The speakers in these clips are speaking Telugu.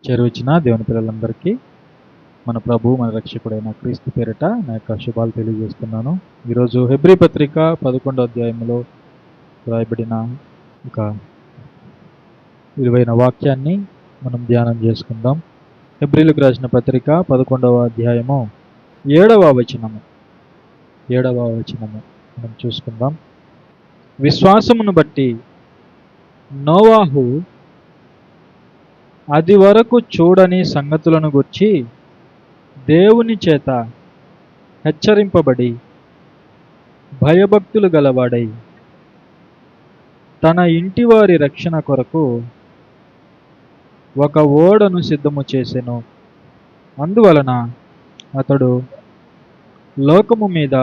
చేరువచ్చిన దేవుని పిల్లలందరికీ మన ప్రభు మన రక్షకుడైన క్రీస్తు పేరిట నా యొక్క శుభాలు తెలియజేస్తున్నాను. ఈరోజు హెబ్రీ పత్రిక 11వ అధ్యాయంలో రాయబడిన ఒక విలువైన వాక్యాన్ని మనం ధ్యానం చేసుకుందాం. హెబ్రీలకు రాసిన పత్రిక 11వ అధ్యాయము 7వ వచనము మనం చూసుకుందాం. విశ్వాసమును బట్టి నోవాహు అది వరకు చూడని సంగతులను గుర్చి దేవుని చేత హెచ్చరింపబడి భయభక్తులు గలవాడై తన ఇంటివారి రక్షణ కొరకు ఒక ఓడను సిద్ధము చేసెను. అందువలన అతడు లోకము మీద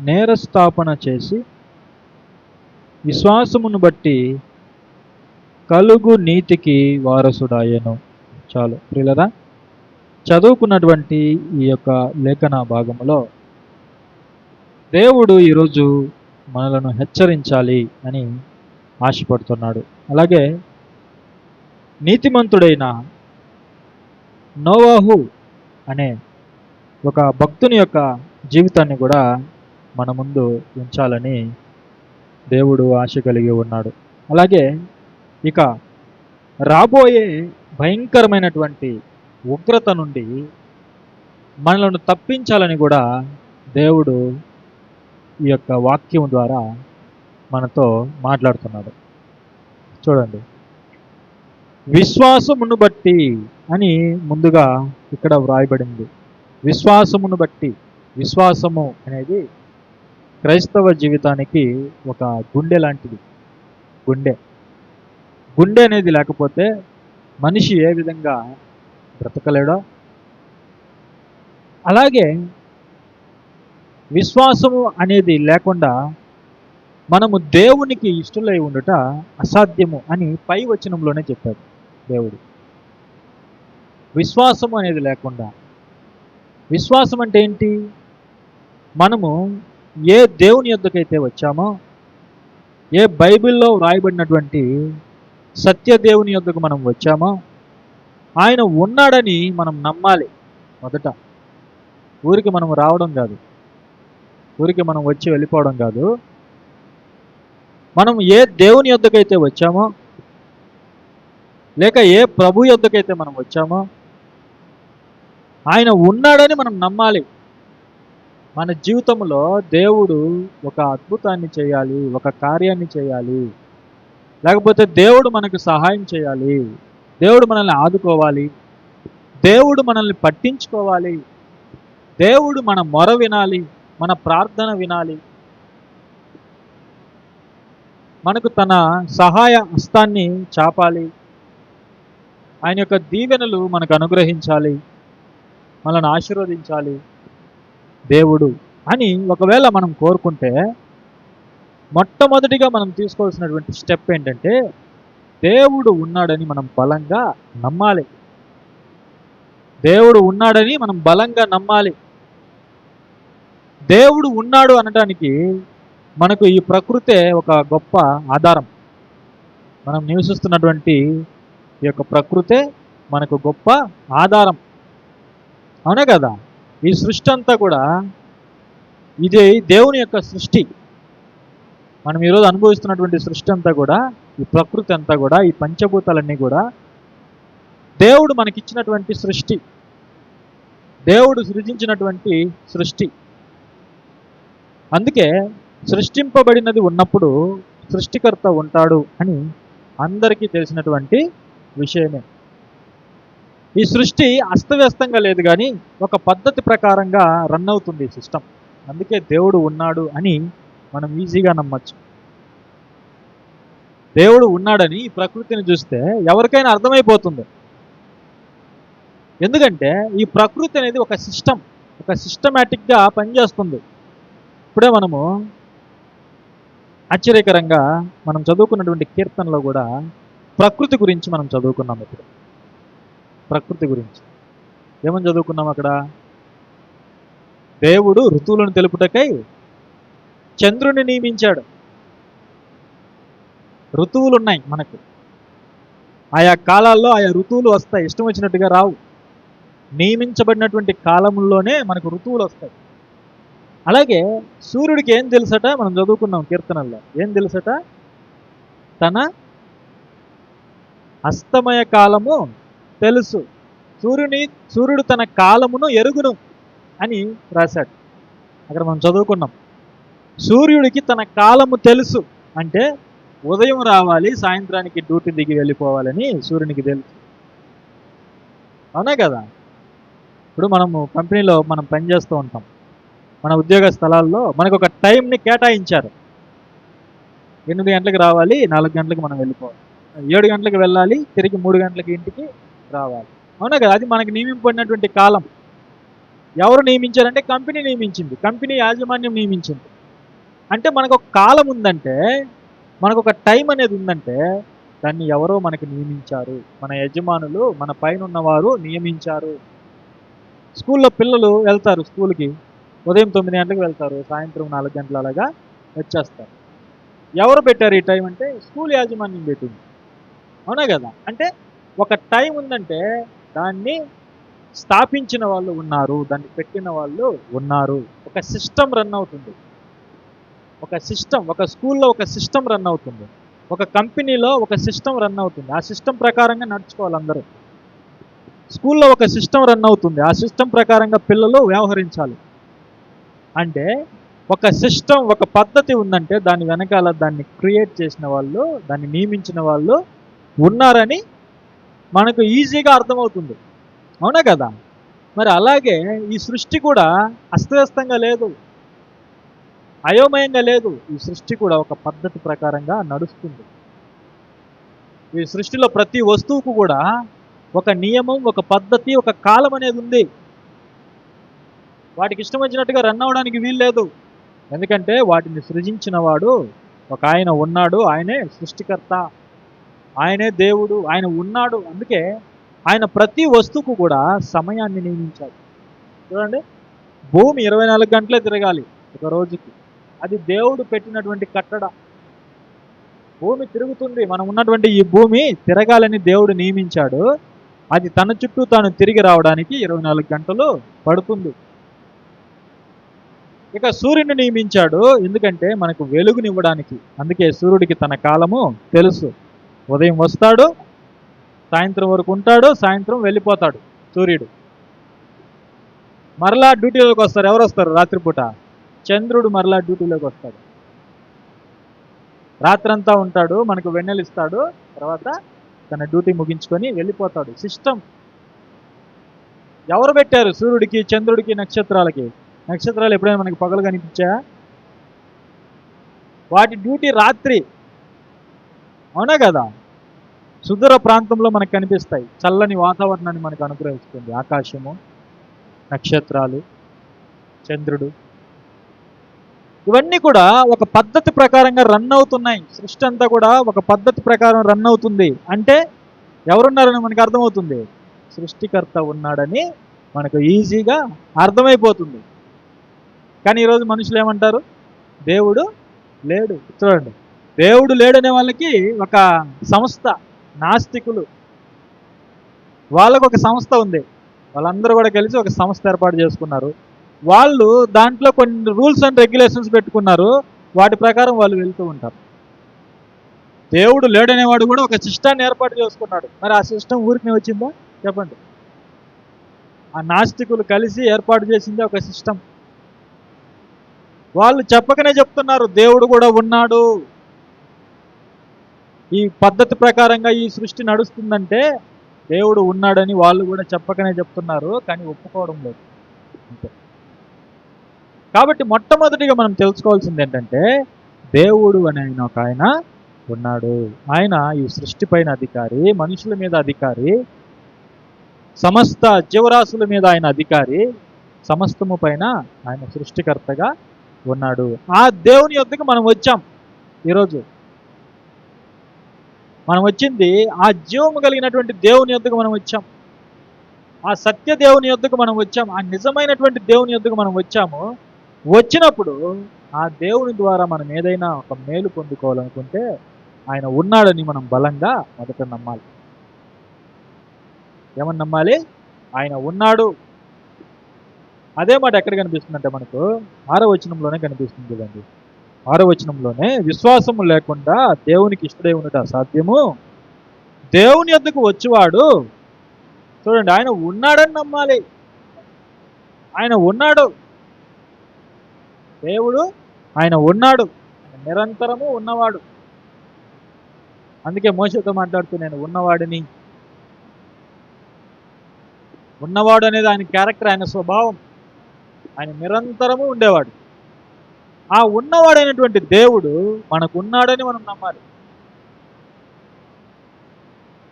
నేరస్థాపన చేసి విశ్వాసమును బట్టి కలుగు నీతికి వారసుడాయను. చాలు ప్రియులరా, చదువుకున్నటువంటి ఈ యొక్క లేఖన భాగములో దేవుడు ఈరోజు మనలను హెచ్చరించాలి అని ఆశపడుతున్నాడు. అలాగే నీతిమంతుడైన నోవాహు అనే ఒక భక్తుని యొక్క జీవితాన్ని కూడా మన ముందు ఉంచాలని దేవుడు ఆశ కలిగి ఉన్నాడు. అలాగే ఇక రాబోయే భయంకరమైనటువంటి ఉగ్రత నుండి మనలను తప్పించాలని కూడా దేవుడు ఈ యొక్క వాక్యం ద్వారా మనతో మాట్లాడుతున్నాడు. చూడండి, విశ్వాసమును బట్టి అని ముందుగా ఇక్కడ వ్రాయబడింది. విశ్వాసమును బట్టి. విశ్వాసము అనేది క్రైస్తవ జీవితానికి ఒక గుండె లాంటిది. గుండె అనేది లేకపోతే మనిషి ఏ విధంగా బ్రతకలేడో, అలాగే విశ్వాసము అనేది లేకుండా మనము దేవునికి ఇష్టలై ఉండుట అసాధ్యము అని పై వచనంలోనే చెప్పాడు దేవుడు. విశ్వాసము అనేది లేకుండా, విశ్వాసం అంటే ఏంటి? మనము ఏ దేవుని యొద్దకైతే వచ్చామో, ఏ బైబిల్లో వ్రాయబడినటువంటి సత్యదేవుని యొద్దకు మనం వచ్చామో, ఆయన ఉన్నాడని మనం నమ్మాలి. మొదట ఊరికి మనం రావడం కాదు, ఊరికి మనం వచ్చి వెళ్ళిపోవడం కాదు. మనం ఏ దేవుని యొద్దకైతే వచ్చామో, లేక ఏ ప్రభు యొద్దకైతే మనం వచ్చామో, ఆయన ఉన్నాడని మనం నమ్మాలి. మన జీవితంలో దేవుడు ఒక అద్భుతాన్ని చేయాలి, ఒక కార్యాన్ని చేయాలి, లేకపోతే దేవుడు మనకు సహాయం చేయాలి, దేవుడు మనల్ని ఆదుకోవాలి, దేవుడు మనల్ని పట్టించుకోవాలి, దేవుడు మన మొర వినాలి, మన ప్రార్థన వినాలి, మనకు తన సహాయ హస్తాన్ని చాపాలి, ఆయన యొక్క దీవెనలు మనకు అనుగ్రహించాలి, మనల్ని ఆశీర్వదించాలి దేవుడు అని ఒకవేళ మనం కోరుకుంటే, మొట్టమొదటిగా మనం తీసుకోవాల్సినటువంటి స్టెప్ ఏంటంటే, దేవుడు ఉన్నాడని మనం బలంగా నమ్మాలి. దేవుడు ఉన్నాడని మనం బలంగా నమ్మాలి. దేవుడు ఉన్నాడు అనడానికి మనకు ఈ ప్రకృతే ఒక గొప్ప ఆధారం. మనం నివసిస్తున్నటువంటి ఈ యొక్క ప్రకృతే మనకు గొప్ప ఆధారం. అవునే కదా? ఈ సృష్టి అంతా కూడా ఇది దేవుని యొక్క సృష్టి. మనం ఈరోజు అనుభవిస్తున్నటువంటి సృష్టి అంతా కూడా, ఈ ప్రకృతి అంతా కూడా, ఈ పంచభూతాలన్నీ కూడా దేవుడు మనకిచ్చినటువంటి సృష్టి, దేవుడు సృజించినటువంటి సృష్టి. అందుకే సృష్టింపబడినది ఉన్నప్పుడు సృష్టికర్త ఉంటాడు అని అందరికీ తెలిసినటువంటి విషయమే. ఈ సృష్టి అస్తవ్యస్తంగా లేదు, కానీ ఒక పద్ధతి ప్రకారంగా రన్ అవుతుంది ఈ సిస్టమ్. అందుకే దేవుడు ఉన్నాడు అని మనం ఈజీగా నమ్మచ్చు. దేవుడు ఉన్నాడని ఈ ప్రకృతిని చూస్తే ఎవరికైనా అర్థమైపోతుంది. ఎందుకంటే ఈ ప్రకృతి అనేది ఒక సిస్టమ్, ఒక సిస్టమేటిక్గా పనిచేస్తుంది. ఇప్పుడే మనము ఆశ్చర్యకరంగా మనం చదువుకున్నటువంటి కీర్తనలో కూడా ప్రకృతి గురించి మనం చదువుకున్నాం. ఇప్పుడు ప్రకృతి గురించి ఏమని చదువుకున్నాం? అక్కడ దేవుడు ఋతువులను తెలుపుటకై చంద్రుని నియమించాడు. ఋతువులు ఉన్నాయి మనకు. ఆయా కాలాల్లో ఆయా ఋతువులు వస్తాయి, ఇష్టం వచ్చినట్టుగా రావు. నియమించబడినటువంటి కాలంలోనే మనకు ఋతువులు వస్తాయి. అలాగే సూర్యుడికి ఏం తెలుసట, మనం చదువుకున్నాం కీర్తనల్లో, ఏం తెలుసట, తన అస్తమయ కాలము తెలుసు. సూర్యుడు తన కాలమును ఎరుగును అని రాశాడు. అక్కడ మనం చదువుకున్నాం. సూర్యుడికి తన కాలము తెలుసు అంటే ఉదయం రావాలి, సాయంత్రానికి డ్యూటీ దిగి వెళ్ళిపోవాలని సూర్యునికి తెలుసు. అవునా కదా? ఇప్పుడు మనము కంపెనీలో మనం పనిచేస్తూ ఉంటాం. మన ఉద్యోగ స్థలాల్లో మనకు ఒక టైంని కేటాయించారు. 8 గంటలకు రావాలి, 4 గంటలకు మనం వెళ్ళిపోవాలి. 7 గంటలకు వెళ్ళాలి, తిరిగి 3 గంటలకి ఇంటికి రావాలి. అవునా కదా? అది మనకి నియమింపబడినటువంటి కాలం. ఎవరు నియమించారంటే కంపెనీ నియమించింది, కంపెనీ యాజమాన్యం నియమించింది. అంటే మనకు ఒక కాలం ఉందంటే, మనకు ఒక టైం అనేది ఉందంటే దాన్ని ఎవరో మనకి నియమించారు. మన యజమానులు, మన పైన ఉన్నవారు నియమించారు. స్కూల్లో పిల్లలు వెళ్తారు స్కూల్కి, ఉదయం 9 గంటలకు వెళ్తారు, సాయంత్రం 4 గంటల అలాగా వచ్చేస్తారు. ఎవరు పెట్టారు ఈ టైం అంటే స్కూల్ యాజమాన్యం పెట్టింది. అవునా కదా? అంటే ఒక టైం ఉందంటే దాన్ని స్థాపించిన వాళ్ళు ఉన్నారు, దాన్ని పెట్టిన వాళ్ళు ఉన్నారు. ఒక సిస్టమ్ రన్ అవుతుంది. ఒక స్కూల్లో ఒక సిస్టమ్ రన్ అవుతుంది, ఒక కంపెనీలో ఒక సిస్టమ్ రన్ అవుతుంది. ఆ సిస్టమ్ ప్రకారంగా నడుచుకోవాలి అందరూ. స్కూల్లో ఒక సిస్టమ్ రన్ అవుతుంది, ఆ సిస్టమ్ ప్రకారంగా పిల్లలు వ్యవహరించాలి. అంటే ఒక సిస్టమ్, ఒక పద్ధతి ఉందంటే దాని వెనకాల దాన్ని క్రియేట్ చేసిన వాళ్ళు, దాన్ని నియమించిన వాళ్ళు ఉన్నారని మనకు ఈజీగా అర్థమవుతుంది. అవునా కదా? మరి అలాగే ఈ సృష్టి కూడా అస్తవ్యస్తంగా లేదు, అయోమయంగా లేదు. ఈ సృష్టి కూడా ఒక పద్ధతి ప్రకారంగా నడుస్తుంది. ఈ సృష్టిలో ప్రతి వస్తువుకు కూడా ఒక నియమం, ఒక పద్ధతి, ఒక కాలం అనేది ఉంది. వాటికి ఇష్టం వచ్చినట్టుగా రన్ అవ్వడానికి వీల్లేదు. ఎందుకంటే వాటిని సృజించిన వాడు ఒక ఆయన ఉన్నాడు, ఆయనే సృష్టికర్త, ఆయనే దేవుడు, ఆయన ఉన్నాడు. అందుకే ఆయన ప్రతి వస్తువుకు కూడా సమయాన్ని నియమించాడు. చూడండి, భూమి 24 గంటలే తిరగాలి ఒక రోజుకి. అది దేవుడు పెట్టినటువంటి కట్టడ. భూమి తిరుగుతుంది, మనం ఉన్నటువంటి ఈ భూమి తిరగాలని దేవుడు నియమించాడు. అది తన చుట్టూ తాను తిరిగి రావడానికి 24 గంటలు పడుతుంది. ఇక సూర్యుని నియమించాడు, ఎందుకంటే మనకు వెలుగునివ్వడానికి. అందుకే సూర్యుడికి తన కాలము తెలుసు. ఉదయం వస్తాడు, సాయంత్రం వరకు ఉంటాడు, సాయంత్రం వెళ్ళిపోతాడు సూర్యుడు. మరలా డ్యూటీలోకి వస్తారు. ఎవరు వస్తారు రాత్రిపూట? చంద్రుడు మరలా డ్యూటీలోకి వస్తాడు. రాత్రంతా ఉంటాడు, మనకు వెన్నెలిస్తాడు, తర్వాత తన డ్యూటీ ముగించుకొని వెళ్ళిపోతాడు. సిస్టమ్. ఎవరు పెట్టారు సూర్యుడికి, చంద్రుడికి, నక్షత్రాలకి? నక్షత్రాలు ఎప్పుడైనా మనకి పగలు కనిపించాయా? వాటి డ్యూటీ రాత్రి. అవునా కదా? సుదూర ప్రాంతంలో మనకు కనిపిస్తాయి. చల్లని వాతావరణాన్ని మనకు అనుగ్రహిస్తుంది ఆకాశము, నక్షత్రాలు, చంద్రుడు. ఇవన్నీ కూడా ఒక పద్ధతి ప్రకారంగా రన్ అవుతున్నాయి. సృష్టి అంతా కూడా ఒక పద్ధతి ప్రకారం రన్ అవుతుంది. అంటే ఎవరున్నారని మనకు అర్థమవుతుంది, సృష్టికర్త ఉన్నాడని మనకు ఈజీగా అర్థమైపోతుంది. కానీ ఈరోజు మనుషులు ఏమంటారు? దేవుడు లేడు. చూడండి, దేవుడు లేడనే వాళ్ళకి ఒక సంస్థ, నాస్తికులు, వాళ్ళకు ఒక సంస్థ ఉంది. వాళ్ళందరూ కూడా కలిసి ఒక సంస్థ ఏర్పాటు చేసుకున్నారు. వాళ్ళు దాంట్లో కొన్ని రూల్స్ అండ్ రెగ్యులేషన్స్ పెట్టుకున్నారు. వాటి ప్రకారం వాళ్ళు వెళ్తూ ఉంటారు. దేవుడు లేడనేవాడు కూడా ఒక సిస్టాన్ని ఏర్పాటు చేసుకున్నాడు. మరి ఆ సిస్టమ్ ఊరికి వచ్చిందా? చెప్పండి. ఆ నాస్తికులు కలిసి ఏర్పాటు చేసిందే ఒక సిస్టమ్. వాళ్ళు చెప్పకనే చెప్తున్నారు దేవుడు కూడా ఉన్నాడు, ఈ పద్ధతి ప్రకారంగా ఈ సృష్టి నడుస్తుందంటే దేవుడు ఉన్నాడని వాళ్ళు కూడా చెప్పకనే చెప్తున్నారు, కానీ ఒప్పుకోవడం లేదు. అంతే. కాబట్టి మొట్టమొదటిగా మనం తెలుసుకోవాల్సింది ఏంటంటే దేవుడు అనే ఒక ఆయన ఉన్నాడు. ఆయన ఈ సృష్టి పైన అధికారి, మనుషుల మీద అధికారి, సమస్త జీవరాశుల మీద ఆయన అధికారి, సమస్తము పైన ఆయన సృష్టికర్తగా ఉన్నాడు. ఆ దేవుని యొద్దకు మనం వచ్చాం. ఈరోజు మనం వచ్చింది ఆ జీవము కలిగినటువంటి దేవుని యొద్దకు మనం వచ్చాం. ఆ సత్య దేవుని యొద్దకు మనం వచ్చాం. ఆ నిజమైనటువంటి దేవుని యొద్దకు మనం వచ్చాము. వచ్చినప్పుడు ఆ దేవుని ద్వారా మనం ఏదైనా ఒక మేలు పొందుకోవాలనుకుంటే ఆయన ఉన్నాడని మనం బలంగా మొదట నమ్మాలి. ఏమని నమ్మాలి? ఆయన ఉన్నాడు. అదే మాట ఎక్కడ కనిపిస్తుందంటే మనకు 6వ వచనంలోనే కనిపిస్తుంది కదండి. 6వ వచనంలోనే విశ్వాసము లేకుండా దేవునికి ఇష్టడై ఉండట అసాధ్యము. దేవుని యొద్దకు వచ్చేవాడు చూడండి, ఆయన ఉన్నాడని నమ్మాలి. ఆయన ఉన్నాడు. దేవుడు ఆయన ఉన్నాడు. ఆయన నిరంతరము ఉన్నవాడు. అందుకే మోషేతో మాట్లాడుతూ నేను ఉన్నవాడిని. ఉన్నవాడు అనేది ఆయన క్యారెక్టర్, ఆయన స్వభావం. ఆయన నిరంతరము ఉండేవాడు. ఆ ఉన్నవాడైనటువంటి దేవుడు మనకు ఉన్నాడని మనం నమ్మాలి.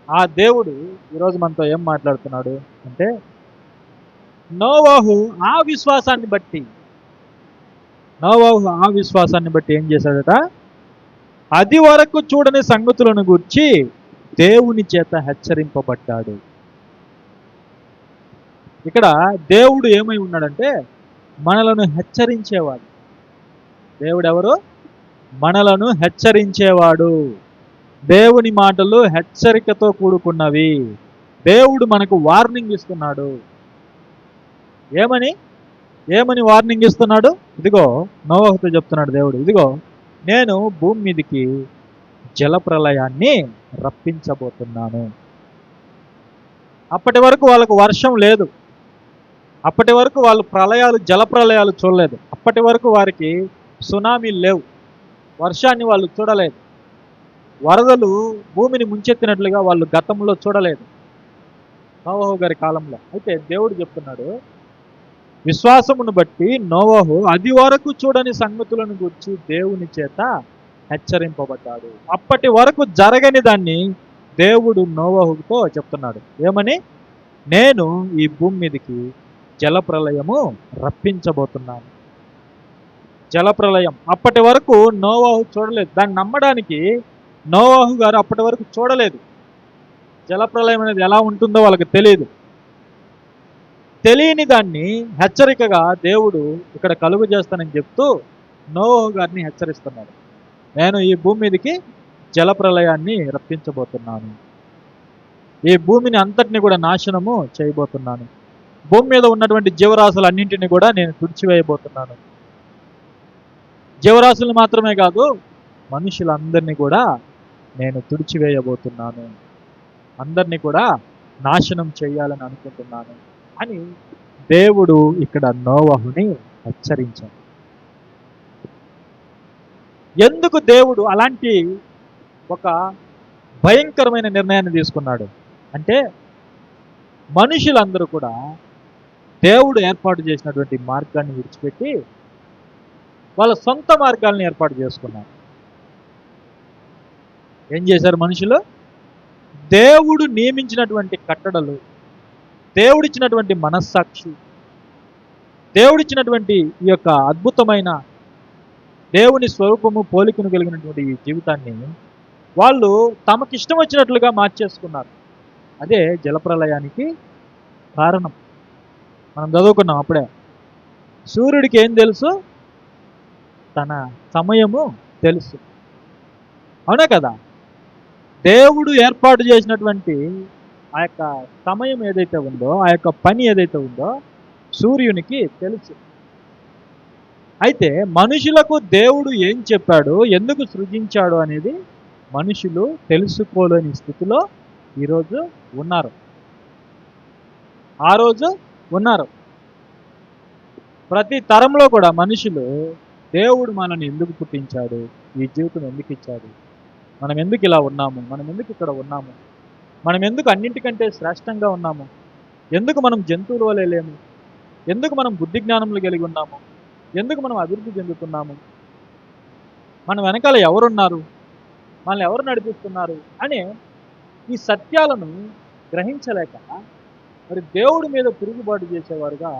ఆ దేవుడు ఈరోజు మనతో ఏం మాట్లాడుతున్నాడు అంటే, నోవహు ఆ విశ్వాసాన్ని బట్టి ఏం చేశాడట? అది వరకు చూడని సంగతులను గూర్చి దేవుని చేత హెచ్చరింపబడ్డాడు. ఇక్కడ దేవుడు ఏమై ఉన్నాడంటే మనలను హెచ్చరించేవాడు. దేవుడు ఎవరు? మనలను హెచ్చరించేవాడు. దేవుని మాటలు హెచ్చరికతో కూడుకున్నవి. దేవుడు మనకు వార్నింగ్ ఇస్తున్నాడు. ఏమని వార్నింగ్ ఇస్తున్నాడు? ఇదిగో నోవహుతో చెప్తున్నాడు దేవుడు, ఇదిగో నేను భూమి మీదకి జలప్రలయాన్ని రప్పించబోతున్నాను. అప్పటి వరకు వాళ్ళకు వర్షం లేదు. అప్పటి వరకు వాళ్ళు జలప్రలయాలు చూడలేదు. అప్పటి వరకు వారికి సునామీలు లేవు. వర్షాన్ని వాళ్ళు చూడలేదు. వరదలు భూమిని ముంచెత్తినట్లుగా వాళ్ళు గతంలో చూడలేదు, నోవహు గారి కాలంలో. అయితే దేవుడు చెప్తున్నాడు, విశ్వాసమును బట్టి నోవహు అది వరకు చూడని సంగతులను గురించి దేవుని చేత హెచ్చరింపబడ్డాడు. అప్పటి వరకు జరగని దాన్ని దేవుడు నోవహుతో చెప్తున్నాడు. ఏమని? నేను ఈ భూమి మీదకి జలప్రలయము రప్పించబోతున్నాను. జలప్రలయం అప్పటి వరకు నోవహు చూడలేదు. దాన్ని నమ్మడానికి నోవహు గారు అప్పటి వరకు చూడలేదు. జలప్రలయం అనేది ఎలా ఉంటుందో వాళ్ళకి తెలియదు. తెలియని దాన్ని హెచ్చరికగా దేవుడు ఇక్కడ కలుగు చేస్తానని చెప్తూ నోవహు గారిని హెచ్చరిస్తున్నాడు. నేను ఈ భూమి మీదకి జలప్రలయాన్ని రప్పించబోతున్నాను. ఈ భూమిని అంతటిని కూడా నాశనము చేయబోతున్నాను. భూమి మీద ఉన్నటువంటి జీవరాశులన్నింటినీ కూడా నేను తుడిచివేయబోతున్నాను. జీవరాశులు మాత్రమే కాదు, మనుషులందరినీ కూడా నేను తుడిచివేయబోతున్నాను. అందరినీ కూడా నాశనం చేయాలని అనుకుంటున్నాను అని దేవుడు ఇక్కడ నోవహుని హెచ్చరించాడు. ఎందుకు దేవుడు అలాంటి ఒక భయంకరమైన నిర్ణయాన్ని తీసుకున్నాడు అంటే, మనుషులందరూ కూడా దేవుడు ఏర్పాటు చేసినటువంటి మార్గాన్ని విడిచిపెట్టి వాళ్ళ సొంత మార్గాలను ఏర్పాటు చేసుకున్నారు. ఏం చేశారు మనుషులు? దేవుడు నియమించినటువంటి కట్టడలు, దేవుడిచ్చినటువంటి మనస్సాక్షి, దేవుడిచ్చినటువంటి ఈ యొక్క అద్భుతమైన దేవుని స్వరూపము పోలికను కలిగినటువంటి ఈ జీవితాన్ని వాళ్ళు తమకిష్టం వచ్చినట్లుగా మార్చేసుకున్నారు. అదే జలప్రలయానికి కారణం. మనం చదువుకున్నాం అప్పుడే, సూర్యుడికి ఏం తెలుసు? తన సమయము తెలుసు. అవునా కదా? దేవుడు ఏర్పాటు చేసినటువంటి ఆ యొక్క సమయం ఏదైతే ఉందో, ఆ యొక్క పని ఏదైతే ఉందో సూర్యునికి తెలుసు. అయితే మనుషులకు దేవుడు ఏం చెప్పాడు, ఎందుకు సృజించాడు అనేది మనుషులు తెలుసుకోలేని స్థితిలో ఈరోజు ఉన్నారు. ఆ రోజు ఉన్నారు. ప్రతి తరంలో కూడా మనుషులు దేవుడు మనల్ని ఎందుకు పుట్టించాడు, ఈ జీవితం ఎందుకు ఇచ్చాడు, మనం ఎందుకు ఇలా ఉన్నాము, మనం ఎందుకు ఇక్కడ ఉన్నాము, మనం ఎందుకు అన్నింటికంటే శ్రేష్టంగా ఉన్నాము, ఎందుకు మనం జంతువుల వలె లేము, ఎందుకు మనం బుద్ధి జ్ఞానములు కలిగి ఉన్నాము, ఎందుకు మనం అభివృద్ధి చెందుతున్నాము, మన వెనకాల ఎవరున్నారు, మనల్ని ఎవరు నడిపిస్తున్నారు అనే ఈ సత్యాలను గ్రహించలేక మరి దేవుడి మీద తిరుగుబాటు చేసేవారుగా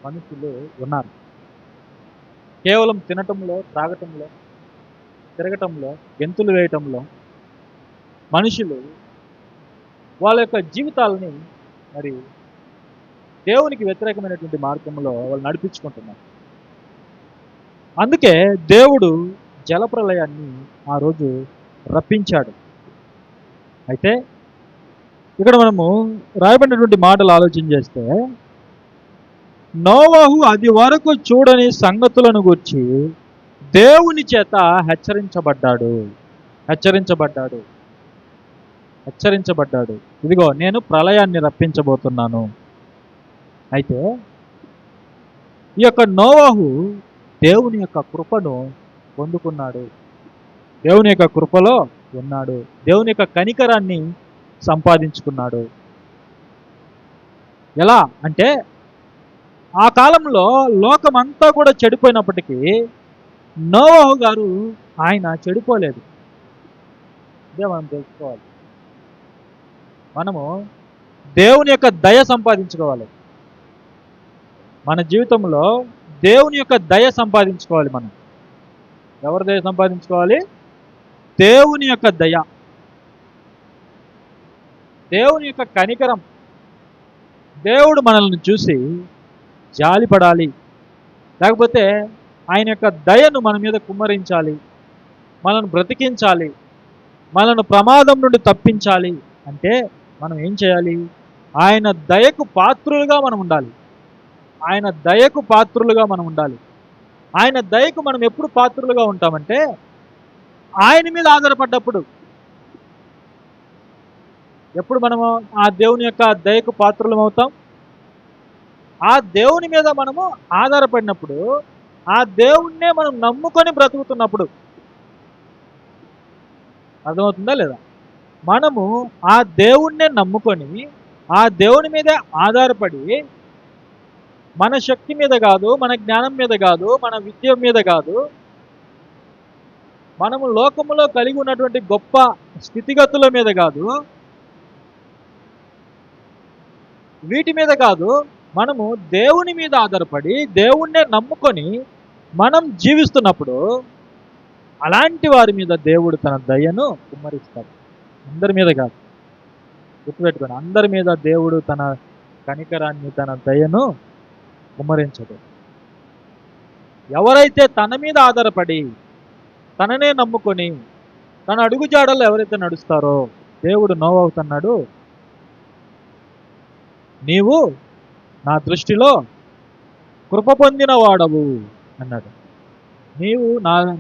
మనుషులు ఉన్నారు. కేవలం తినటంలో, త్రాగటంలో, తిరగటంలో, గెంతులు వేయటంలో మనుషులు వాళ్ళ యొక్క జీవితాలని మరి దేవునికి వ్యతిరేకమైనటువంటి మార్గంలో వాళ్ళు నడిపించుకుంటున్నారు. అందుకే దేవుడు జలప్రలయాన్ని ఆ రోజు రప్పించాడు. అయితే ఇక్కడ మనము రాయబడినటువంటి మాటలు ఆలోచన చేస్తే, నోవహు అది వరకు చూడని సంగతులను గురించి దేవుని చేత హెచ్చరించబడ్డాడు. హెచ్చరించబడ్డాడు. హెచ్చరించబడ్డాడు. ఇదిగో నేను ప్రళయాన్ని రప్పించబోతున్నాను. అయితే ఈ యొక్క నోవహు దేవుని యొక్క కృపను పొందుకున్నాడు. దేవుని యొక్క కృపలో ఉన్నాడు. దేవుని యొక్క కనికరాన్ని సంపాదించుకున్నాడు. ఎలా అంటే, ఆ కాలంలో లోకమంతా కూడా చెడిపోయినప్పటికీ నోవహు గారు ఆయన చెడిపోలేదు. ఇదే మనం తెలుసుకోవాలి. మనము దేవుని యొక్క దయ సంపాదించుకోవాలి. మన జీవితంలో దేవుని యొక్క దయ సంపాదించుకోవాలి. మనం ఎవరి దయ సంపాదించుకోవాలి? దేవుని యొక్క దయ, దేవుని యొక్క కనికరం. దేవుడు మనల్ని చూసి జాలిపడాలి, లేకపోతే ఆయన యొక్క దయను మన మీద కుమ్మరించాలి, మనల్ని బ్రతికించాలి, మనల్ని ప్రమాదం నుండి తప్పించాలి అంటే మనం ఏం చేయాలి? ఆయన దయకు పాత్రులుగా మనం ఉండాలి. ఆయన దయకు పాత్రులుగా మనం ఉండాలి. ఆయన దయకు మనం ఎప్పుడు పాత్రులుగా ఉంటామంటే, ఆయన మీద ఆధారపడ్డప్పుడు. ఎప్పుడు మనము ఆ దేవుని యొక్క దయకు పాత్రులం అవుతాం? ఆ దేవుని మీద మనము ఆధారపడినప్పుడు, ఆ దేవుణ్ణే మనం నమ్ముకొని బ్రతుకుతున్నప్పుడు. అర్థమవుతుందా లేదా? మనము ఆ దేవుణ్ణే నమ్ముకొని, ఆ దేవుని మీదే ఆధారపడి, మన శక్తి మీద కాదు, మన జ్ఞానం మీద కాదు, మన విద్య మీద కాదు, మనము లోకములో కలిగి ఉన్నటువంటి గొప్ప స్థితిగతుల మీద కాదు, వీటి మీద కాదు, మనము దేవుని మీద ఆధారపడి దేవుణ్ణే నమ్ముకొని మనం జీవిస్తున్నప్పుడు, అలాంటి వారి మీద దేవుడు తన దయను కుమ్మరిస్తాడు. అందరి మీద కాదు, గుర్తుపెట్టుకోండి. అందరి మీద దేవుడు తన కనికరాన్ని, తన దయను కుమ్మరించడు. ఎవరైతే తన మీద ఆధారపడి తననే నమ్ముకొని తన అడుగుజాడల్లో ఎవరైతే నడుస్తారో, దేవుడు నోవహుతన్నాడు, నీవు నా దృష్టిలో కృప పొందిన వాడవు అన్నాడు. నీవు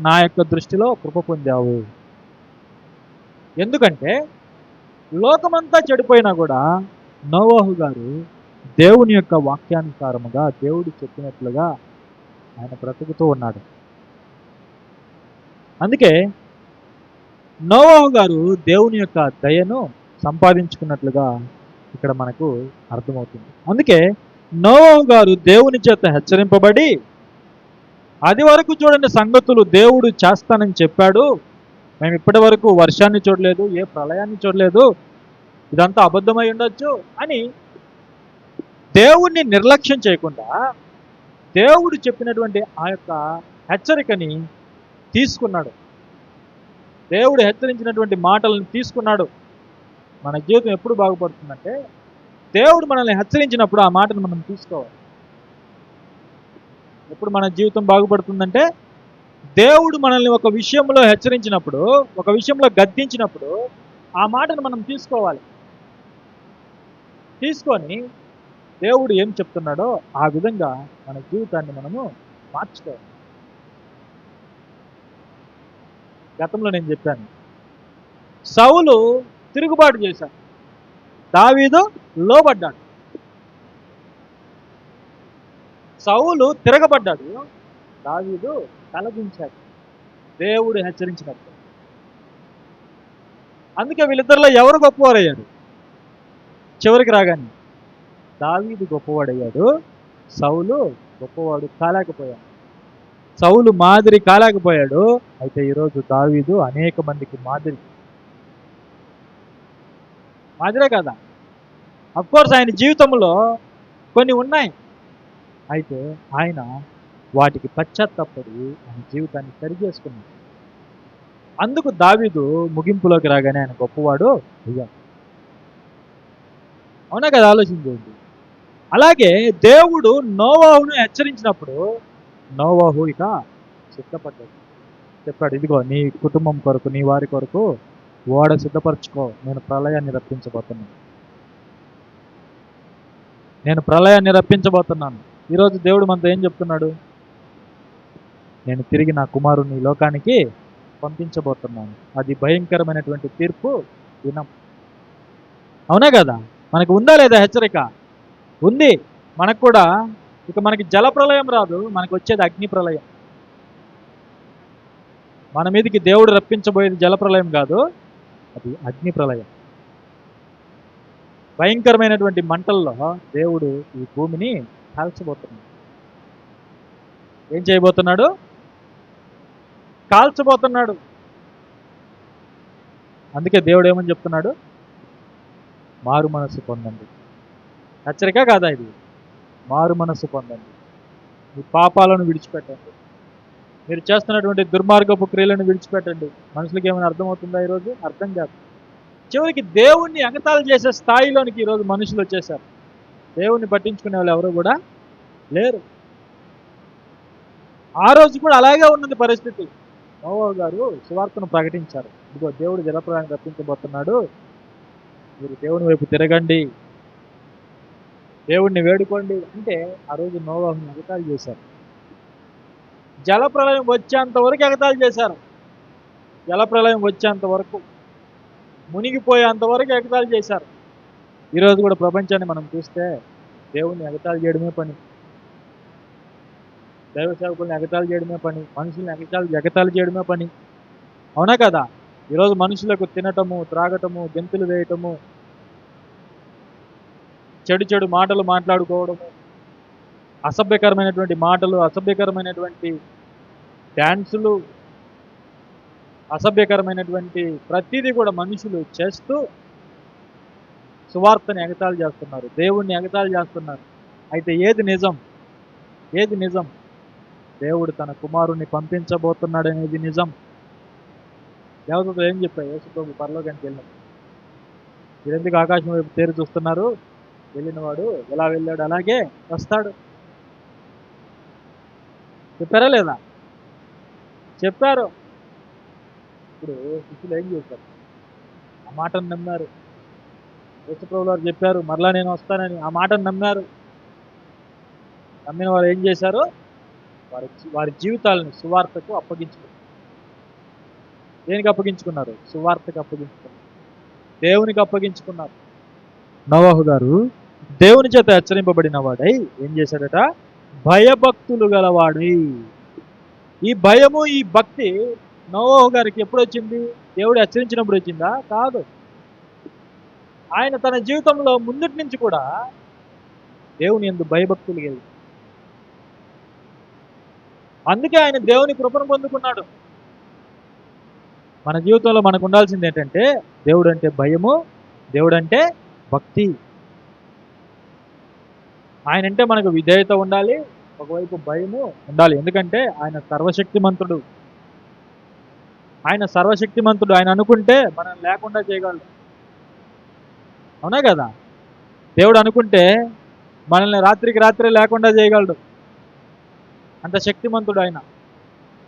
నా యొక్క దృష్టిలో కృప పొందావు. ఎందుకంటే లోకమంతా చెడిపోయినా కూడా నోవహు గారు దేవుని యొక్క వాక్యానుసారముగా, దేవుడు చెప్పినట్లుగా ఆయన బ్రతుకుతూ ఉన్నాడు. అందుకే నోవహు గారు దేవుని యొక్క దయను సంపాదించుకున్నట్లుగా ఇక్కడ మనకు అర్థమవుతుంది. అందుకే నోవహు గారు దేవుని చేత హెచ్చరింపబడి, అది వరకు చూడని సంగతులు దేవుడు చేస్తానని చెప్పాడు, మేము ఇప్పటి వరకు వర్షాన్ని చూడలేదు, ఏ ప్రళయాన్ని చూడలేదు, ఇదంతా అబద్ధమై ఉండొచ్చు అని దేవుణ్ణి నిర్లక్ష్యం చేయకుండా దేవుడు చెప్పినటువంటి ఆ యొక్క హెచ్చరికని తీసుకున్నాడు. దేవుడు హెచ్చరించినటువంటి మాటలను తీసుకున్నాడు. మన జీవితం ఎప్పుడు బాగుపడుతుందంటే, దేవుడు మనల్ని హెచ్చరించినప్పుడు ఆ మాటను మనం తీసుకోవాలి. ఎప్పుడు మన జీవితం బాగుపడుతుందంటే, దేవుడు మనల్ని ఒక విషయంలో హెచ్చరించినప్పుడు, ఒక విషయంలో గద్దించినప్పుడు ఆ మాటను మనం తీసుకోవాలి. తీసుకొని దేవుడు ఏం చెప్తున్నాడో ఆ విధంగా మన జీవితాన్ని మనము మార్చుకోవాలి. గతంలో నేను చెప్పాను, సౌలు తిరుగుబాటు చేశాడు, దావీదు లోబడ్డాడు. సౌలు తిరగబడ్డాడు, దావీదు తలదించాడు దేవుడు హెచ్చరించినప్పుడు. అందుకే వీళ్ళిద్దరిలో ఎవరు గొప్పవారయ్యారు? చివరికి రాగానే దావీదు గొప్పవాడయ్యాడు, సౌలు గొప్పవాడు కాలేకపోయాడు. సౌలు మాదిరి కాలేకపోయాడు, అయితే ఈరోజు దావీదు అనేక మందికి మాదిరే కదా. అఫ్కోర్స్ ఆయన జీవితంలో కొన్ని ఉన్నాయి, అయితే ఆయన వాటికి పశ్చాత్తాపడి ఆయన జీవితాన్ని సరిచేసుకున్నాడు. అందుకు దావీదు ముగింపులోకి రాగానే ఆయన గొప్పవాడు అయ్యాడు. అవునా కదా? ఆలోచించండి. అలాగే దేవుడు నోవహును హెచ్చరించినప్పుడు నోవహు ఇక సిద్ధపడ్డాడు. చెప్పాడు, ఇదిగో నీ కుటుంబం కొరకు, నీ వారి కొరకు ఓడ సిద్ధపరచుకో, నేను ప్రళయాన్ని రప్పించబోతున్నాను. నేను ప్రళయాన్ని రప్పించబోతున్నాను. ఈరోజు దేవుడు మనతో ఏం చెప్తున్నాడు? నేను తిరిగి నా కుమారుని ఈ లోకానికి పంపించబోతున్నాను. అది భయంకరమైనటువంటి తీర్పు దినం. అవునా కదా? మనకు ఉందా లేదా హెచ్చరిక? ఉంది. మనకు కూడా ఇక మనకి జల ప్రళయం రాదు, మనకు వచ్చేది అగ్ని ప్రళయం. మన మీదకి దేవుడు రప్పించబోయేది జల ప్రళయం కాదు, అది అగ్ని ప్రళయం. భయంకరమైనటువంటి మంటల్లో దేవుడు ఈ భూమిని కాల్చబోతున్నాడు. ఏం చేయబోతున్నాడు? కాల్చబోతున్నాడు. అందుకే దేవుడు ఏమని చెప్తున్నాడు? మారు మనస్సు పొందండి. హెచ్చరిక కాదా ఇది? మారు మనస్సు పొందండి, మీ పాపాలను విడిచిపెట్టండి, మీరు చేస్తున్నటువంటి దుర్మార్గపు క్రియలను విడిచిపెట్టండి. మనుషులకి ఏమైనా అర్థమవుతుందా ఈరోజు? అర్థం కాదు. చివరికి దేవుణ్ణి ఎగతాళి చేసే స్థాయిలోనికి ఈరోజు మనుషులు వచ్చేసారు. దేవుణ్ణి పట్టించుకునే వాళ్ళు ఎవరు కూడా లేరు. ఆ రోజు కూడా అలాగే ఉన్నది పరిస్థితి. నోవహు గారు సువార్తను ప్రకటించారు. ఇదిగో దేవుడు జలప్రళయాన్ని రప్పించబోతున్నాడు, మీరు దేవుని వైపు తిరగండి, దేవుణ్ణి వేడుకోండి అంటే ఆ రోజు నోవహుని ఎగతాళి చేశారు. జలప్రళయం వచ్చేంత వరకు ఎగతాళి చేశారు. జలప్రళయం వచ్చేంత వరకు, మునిగిపోయేంత వరకు ఎగతాళి చేశారు. ఈరోజు కూడా ప్రపంచాన్ని మనం చూస్తే దేవుణ్ణి ఎగతాళి చేయడమే పని, దైవ సేవకుల్ని ఎగతాళి చేయడమే పని, మనుషుల్ని ఎగతాళి చేయడమే పని. అవునా కదా? ఈరోజు మనుషులకు తినటము, త్రాగటము, గెంతులు వేయటము, చెడు చెడు మాటలు మాట్లాడుకోవడము, అసభ్యకరమైనటువంటి మాటలు, అసభ్యకరమైనటువంటి డ్యాన్సులు, అసభ్యకరమైనటువంటి ప్రతిదీ కూడా మనుషులు చేస్తూ సువార్తని ఎగతాళి చేస్తున్నారు, దేవుణ్ణి ఎగతాళి చేస్తున్నారు. అయితే ఏది నిజం? ఏది నిజం? దేవుడు తన కుమారుణ్ణి పంపించబోతున్నాడు అనేది నిజం. దేవతలు ఏం చెప్పారు? యేసుప్రభు పరలోకానికి వెళ్ళినప్పుడు, మీరెందుకు ఆకాశం వైపు తేరి చూస్తున్నారు? వెళ్ళినవాడు ఎలా వెళ్ళాడు అలాగే వస్తాడు. చెప్పారా లేదా? చెప్పారు. ఇప్పుడు శిష్యులు ఏం చేశారు? ఆ మాటను నమ్మారు. యేసుప్రభు వారు చెప్పారు మరలా నేను వస్తానని, ఆ మాటను నమ్మారు. నమ్మిన వారు ఏం చేశారు? వారి జీవితాలను సువార్తకు అప్పగించుకున్నారు. దేనికి అప్పగించుకున్నారు? సువార్తకు అప్పగించుకున్నారు, దేవునికి అప్పగించుకున్నారు. నోవహు గారు దేవుని చేత హెచ్చరింపబడిన వాడై ఏం చేశాడట? భయభక్తులు గలవాడై. ఈ భయము, ఈ భక్తి నోవహు గారికి ఎప్పుడు వచ్చింది? దేవుడు హెచ్చరించినప్పుడు వచ్చిందా? కాదు. ఆయన తన జీవితంలో ముందుటి నుంచి కూడా దేవుని యందు భయభక్తులు కలిగి, అందుకే ఆయన దేవుని కృపను పొందుకున్నాడు. మన జీవితంలో మనకు ఉండాల్సింది ఏంటంటే దేవుడు అంటే భయము, దేవుడు అంటే భక్తి. ఆయన అంటే మనకు విధేయత ఉండాలి, ఒకవైపు భయము ఉండాలి. ఎందుకంటే ఆయన సర్వశక్తిమంతుడు. ఆయన సర్వశక్తిమంతుడు. ఆయన అనుకుంటే మనం లేకుండా చేయగలడు. అవునా కదా? దేవుడు అనుకుంటే మనల్ని రాత్రికి రాత్రే లేకుండా చేయగలడు. అంత శక్తిమంతుడు ఆయన.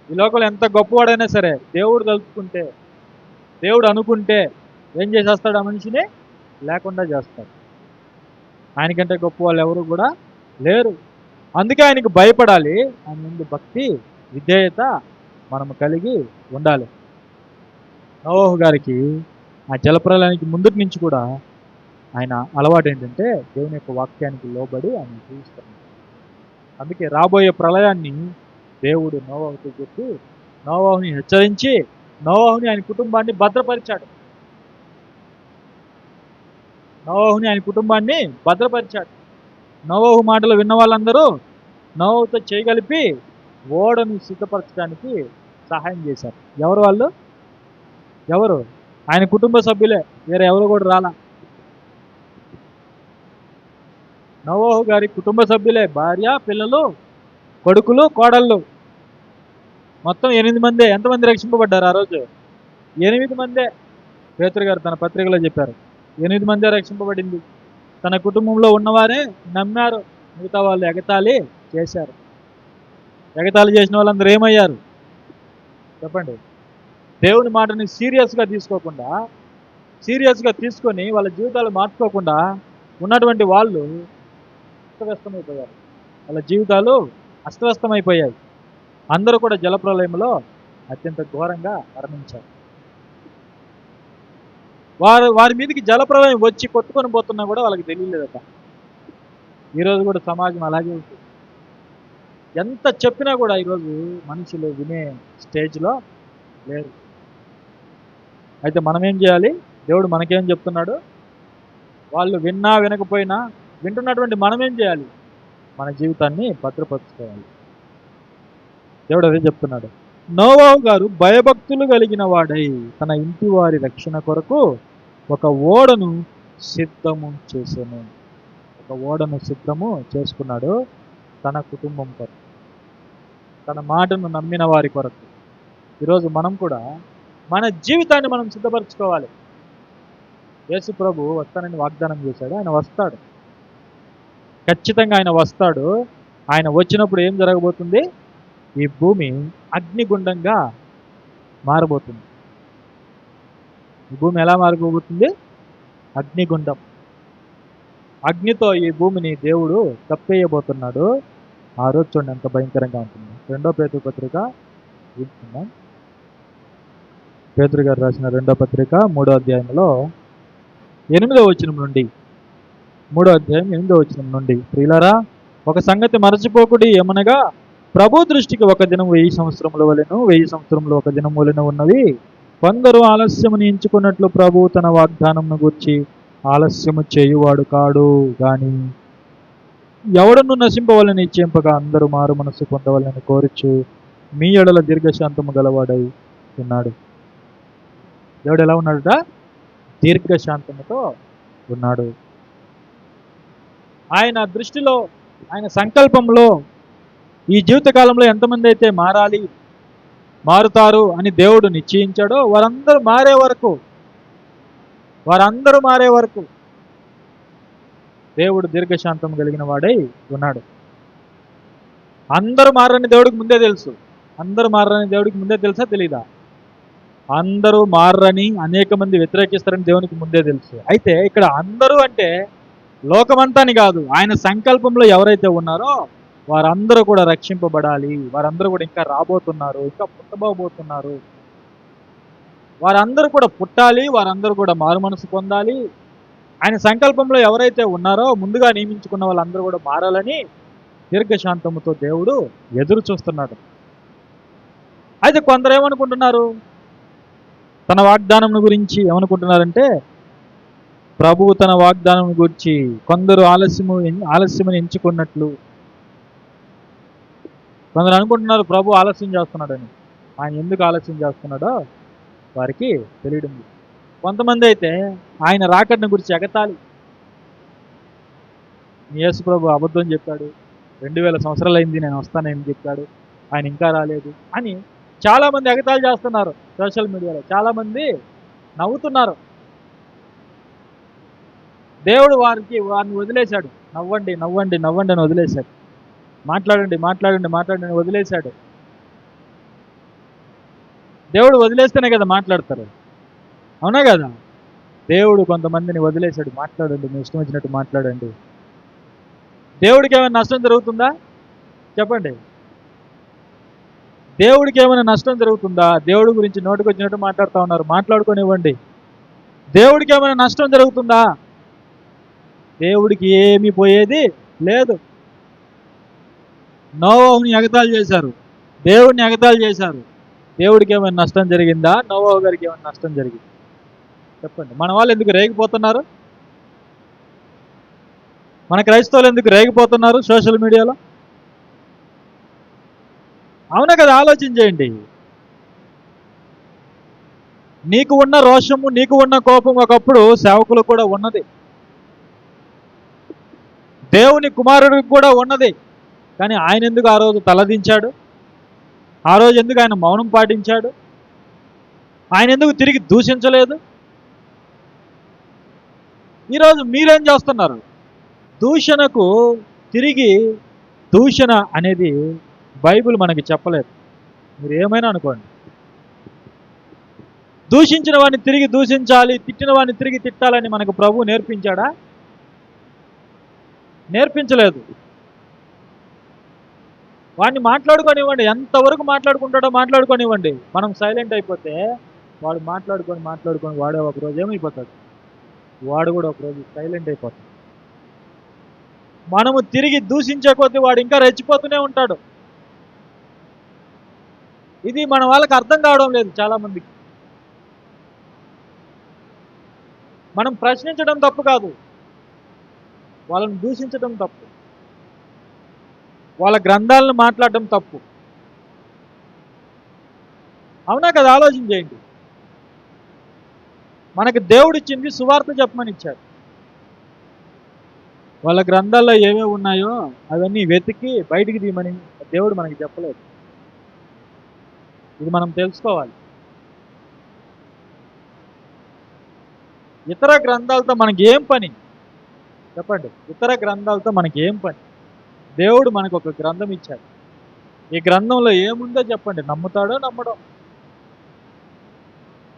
ఈ లోకంలో ఎంత గొప్పవాడైనా సరే దేవుడు తలుచుకుంటే, దేవుడు అనుకుంటే ఏం చేసేస్తాడు? ఆ మనిషిని లేకుండా చేస్తాడు. ఆయనకంటే గొప్ప వాళ్ళు ఎవరు కూడా లేరు. అందుకే ఆయనకు భయపడాలి. ఆయన ముందు భక్తి, విధేయత మనము కలిగి ఉండాలి. నోవహు గారికి ఆ జలప్రలయానికి ముందుకు నుంచి కూడా ఆయన అలవాటు ఏంటంటే దేవుని యొక్క వాక్యానికి లోబడి ఆయన జీవిస్తున్నాడు. అందుకే రాబోయే ప్రళయాన్ని దేవుడు నోవహుతో చెప్పి, నోవహుని హెచ్చరించి, నోవహుని ఆయన కుటుంబాన్ని భద్రపరిచాడు. నోవహుని ఆయన కుటుంబాన్ని భద్రపరిచాడు. నోవహు మాటలు విన్న వాళ్ళందరూ నోవహుతో చేయగలిపి ఓడను సిద్ధపరచడానికి సహాయం చేశారు. ఎవరు వాళ్ళు? ఎవరు? ఆయన కుటుంబ సభ్యులే, వేరే ఎవరు కూడా రాలా. నోవహు గారి కుటుంబ సభ్యులే, భార్య, పిల్లలు, కొడుకులు, కోడళ్ళు, మొత్తం 8 మందే. ఎంతమంది రక్షింపబడ్డారు ఆ రోజు? 8 మందే. పేతురు గారు తన పత్రికలో చెప్పారు, 8 మందే రక్షింపబడింది. తన కుటుంబంలో ఉన్నవారే నమ్మారు, మిగతా వాళ్ళు ఎగతాళి చేశారు. ఎగతాళి చేసిన వాళ్ళందరూ ఏమయ్యారు చెప్పండి? దేవుని మాటని సీరియస్గా తీసుకోకుండా, సీరియస్గా తీసుకొని వాళ్ళ జీవితాలు మార్చుకోకుండా ఉన్నటువంటి వాళ్ళు అస్తవ్యస్తమైపోయారు. వాళ్ళ జీవితాలు అస్తవ్యస్తమైపోయాయి. అందరూ కూడా జలప్రలయంలో అత్యంత ఘోరంగా మరణించారు. వారి మీదకి జలప్రలయం వచ్చి కొట్టుకొని పోతున్నా కూడా వాళ్ళకి తెలియలేదట. ఈరోజు కూడా సమాజం అలాగే ఉంటుంది. ఎంత చెప్పినా కూడా ఈరోజు మనుషులు వినే స్టేజ్లో లేరు. అయితే మనం ఏం చేయాలి? దేవుడు మనకేం చెప్తున్నాడు? వాళ్ళు విన్నా వినకపోయినా వింటున్నటువంటి మనం ఏం చేయాలి? మన జీవితాన్ని భద్రపరచుకోవాలి. దేవుడు అదే చెప్తున్నాడు. నోవాహు గారు భయభక్తులు కలిగిన వాడై తన ఇంటి వారి రక్షణ కొరకు ఒక ఓడను సిద్ధము చేశాను. ఒక ఓడను సిద్ధము చేసుకున్నాడు తన కుటుంబం కొరకు, తన మాటను నమ్మిన వారి కొరకు. ఈరోజు మనం కూడా మన జీవితాన్ని మనం సిద్ధపరచుకోవాలి. యేసు ప్రభు వస్తానని వాగ్దానం చేశాడు. ఆయన వస్తాడు, ఖచ్చితంగా ఆయన వస్తాడు. ఆయన వచ్చినప్పుడు ఏం జరగబోతుంది? ఈ భూమి అగ్నిగుండంగా మారబోతుంది. ఈ భూమి ఎలా మారిపోబోతుంది? అగ్నిగుండం. అగ్నితో ఈ భూమిని దేవుడు కప్పేయబోతున్నాడు. ఆ రోజు చూడండి ఎంత భయంకరంగా ఉంటుంది. 2వ పేతురు పత్రిక చూస్తున్నాం. పేతురు గారు రాసిన 2వ పత్రిక 3వ అధ్యాయంలో 8వ వచనం నుండి, 3వ అధ్యాయం 8వ వచనం నుండి, ప్రియులారా ఒక సంగతి మరచిపోకుడి, ఏమనగా ప్రభు దృష్టికి ఒక దినం 1000 సంవత్సరముల వలెను, 1000 సంవత్సరములు ఒక దినం వలెను ఉన్నవి. కొందరు ఆలస్యముని ఎంచుకున్నట్లు ప్రభు తన వాగ్దానమును గూర్చి ఆలస్యము చేయువాడు కాడు గాని ఎవడను నశింపవలని ఇచ్చేంపగా అందరూ మారు మనస్సు పొందవలని కోరుచు మీ ఎడల దీర్ఘశాంతము గలవాడై ఉన్నాడు. దేవుడు ఎలా ఉన్నాడట? దీర్ఘశాంతముతో ఉన్నాడు. ఆయన దృష్టిలో, ఆయన సంకల్పంలో ఈ జీవితకాలంలో ఎంతమంది అయితే మారుతారు అని దేవుడు నిశ్చయించాడో వారందరూ మారే వరకు దేవుడు దీర్ఘశాంతం కలిగిన వాడై ఉన్నాడు. అందరూ మారని దేవుడికి ముందే తెలుసు. అందరూ మారని దేవుడికి ముందే తెలుసా తెలీదా? అందరూ మారని, అనేక మంది వ్యతిరేకిస్తారని దేవునికి ముందే తెలుసు. అయితే ఇక్కడ అందరూ అంటే లోకమంతాని కాదు, ఆయన సంకల్పంలో ఎవరైతే ఉన్నారో వారందరూ కూడా రక్షింపబడాలి. వారందరూ కూడా ఇంకా రాబోతున్నారు, ఇంకా పుట్టబోతున్నారు. వారందరూ కూడా పుట్టాలి, వారందరూ కూడా మారు మనసు పొందాలి. ఆయన సంకల్పంలో ఎవరైతే ఉన్నారో ముందుగా నియమించుకున్న వాళ్ళందరూ కూడా మారాలని దీర్ఘశాంతముతో దేవుడు ఎదురు చూస్తున్నాడు. అయితే కొందరు ఏమనుకుంటున్నారు? తన వాగ్దానం గురించి ఏమనుకుంటున్నారంటే, ప్రభువు తన వాగ్దానం గురించి కొందరు ఆలస్యమని ఎంచుకున్నట్లు. కొందరు అనుకుంటున్నారు ప్రభు ఆలస్యం చేస్తున్నాడని. ఆయన ఎందుకు ఆలస్యం చేస్తున్నాడో వారికి తెలియడం. కొంతమంది అయితే ఆయన రాకడను గురించి ఎగతాళి. యేసు ప్రభు అబద్ధం చెప్పాడు, 2000 సంవత్సరాలు అయింది నేను వస్తానని చెప్పాడు, ఆయన ఇంకా రాలేదు అని చాలామంది ఎగతాళి చేస్తున్నారు సోషల్ మీడియాలో. చాలామంది నవ్వుతున్నారు. దేవుడు వారిని వదిలేశాడు. నవ్వండి నవ్వండి నవ్వండి అని వదిలేశాడు. మాట్లాడండి మాట్లాడండి మాట్లాడండి అని వదిలేశాడు. దేవుడు వదిలేస్తేనే కదా మాట్లాడతారు, అవునా కదా? దేవుడు కొంతమందిని వదిలేశాడు. మాట్లాడండి, మీ ఇష్టం వచ్చినట్టు మాట్లాడండి. దేవుడికి ఏమైనా నష్టం జరుగుతుందా? చెప్పండి. దేవుడికి ఏమైనా నష్టం జరుగుతుందా? దేవుడి గురించి నోటికి వచ్చినట్టు మాట్లాడుతూ ఉన్నారు, మాట్లాడుకోనివ్వండి. దేవుడికి ఏమైనా నష్టం జరుగుతుందా? దేవుడికి ఏమీ పోయేది లేదు. నోవాహుని ఎగతాళి చేశారు, దేవుడిని ఎగతాళి చేశారు. దేవుడికి ఏమైనా నష్టం జరిగిందా? నోవాహు గారికి ఏమైనా నష్టం జరిగింది? చెప్పండి. మన వాళ్ళు ఎందుకు రేగిపోతున్నారు? మన క్రైస్తవులు ఎందుకు రేగిపోతున్నారు సోషల్ మీడియాలో? అవునా కదా? ఆలోచన చేయండి. నీకు ఉన్న రోషము, నీకు ఉన్న కోపం ఒకప్పుడు సేవకులు కూడా ఉన్నది, దేవుని కుమారుడికి కూడా ఉన్నది. కానీ ఆయన ఎందుకు ఆ రోజు తలదించాడు? ఆ రోజు ఎందుకు ఆయన మౌనం పాటించాడు? ఆయన ఎందుకు తిరిగి దూషించలేదు? ఈరోజు మీరేం చేస్తున్నారు? దూషణ అనేది బైబిల్ మనకి చెప్పలేదు. మీరు ఏమైనా అనుకోండి, దూషించిన వాడిని తిరిగి దూషించాలి, తిట్టిన వాడిని తిరిగి తిట్టాలని మనకు ప్రభువు నేర్పించాడా? నేర్పించలేదు. వాడిని మాట్లాడుకోనివ్వండి, ఎంతవరకు మాట్లాడుకుంటాడో మాట్లాడుకోనివ్వండి. మనం సైలెంట్ అయిపోతే వాడు మాట్లాడుకొని వాడే ఒకరోజు ఏమైపోతాడు, వాడు కూడా ఒకరోజు సైలెంట్ అయిపోతాడు. మనము తిరిగి దూషించే కొద్దీ వాడు ఇంకా రెచ్చిపోతూనే ఉంటాడు. ఇది మన వాళ్ళకి అర్థం కావడం లేదు చాలా మందికి. మనం ప్రశ్నించడం తప్పు కాదు, వాళ్ళని దూషించడం తప్పు, వాళ్ళ గ్రంథాలను మాట్లాడడం తప్పు. అవునా కదా? ఆలోచన చేయండి. మనకి దేవుడిచ్చింది సువార్త చెప్పమని ఇచ్చాడు. వాళ్ళ గ్రంథాల్లో ఏమేమి ఉన్నాయో అవన్నీ వెతికి బయటికి తీయమని దేవుడు మనకి చెప్పలేదు. ఇది మనం తెలుసుకోవాలి. ఇతర గ్రంథాలతో మనకి ఏం పని చెప్పండి? ఇతర గ్రంథాలతో మనకి ఏం పని? దేవుడు మనకు ఒక గ్రంథం ఇచ్చాడు. ఈ గ్రంథంలో ఏముందో చెప్పండి. నమ్ముతాడో నమ్మడం?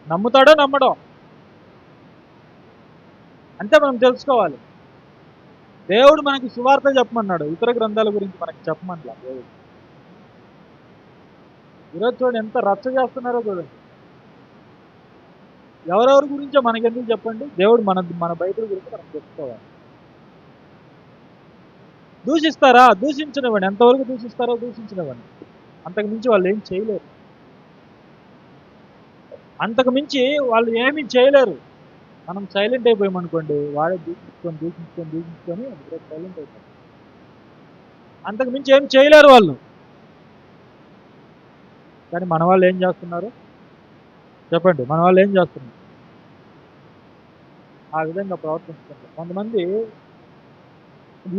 నమ్ముతాడో నమ్మడం? అంతే మనం తెలుసుకోవాలి. దేవుడు మనకి సువార్త చెప్పమన్నాడు, ఇతర గ్రంథాల గురించి మనకి చెప్పమన్నా దేవుడు. ఈరోజు చూడండి ఎంత రచ్చ చేస్తున్నారో చూడండి. ఎవరెవరి గురించో మనకెందుకు చెప్పండి? దేవుడు మన బైబిల్ గురించి మనం చెప్పుకోవాలి. దూషిస్తారా? దూషించనివ్వండి. ఎంతవరకు దూషిస్తారో దూషించనివ్వండి. అంతకు మించి వాళ్ళు ఏం చేయలేరు. అంతకు మించి వాళ్ళు ఏమీ చేయలేరు. మనం సైలెంట్ అయిపోయామనుకోండి, వాడే దూషించుకొని సైలెంట్ అయిపోతాం. అంతకు మించి ఏం చేయలేరు వాళ్ళు. కానీ మన వాళ్ళు ఏం చేస్తున్నారు చెప్పండి? మన వాళ్ళు ఏం చేస్తున్నారు? ఆ విధంగా ప్రవర్తిస్తున్నారు. కొంతమంది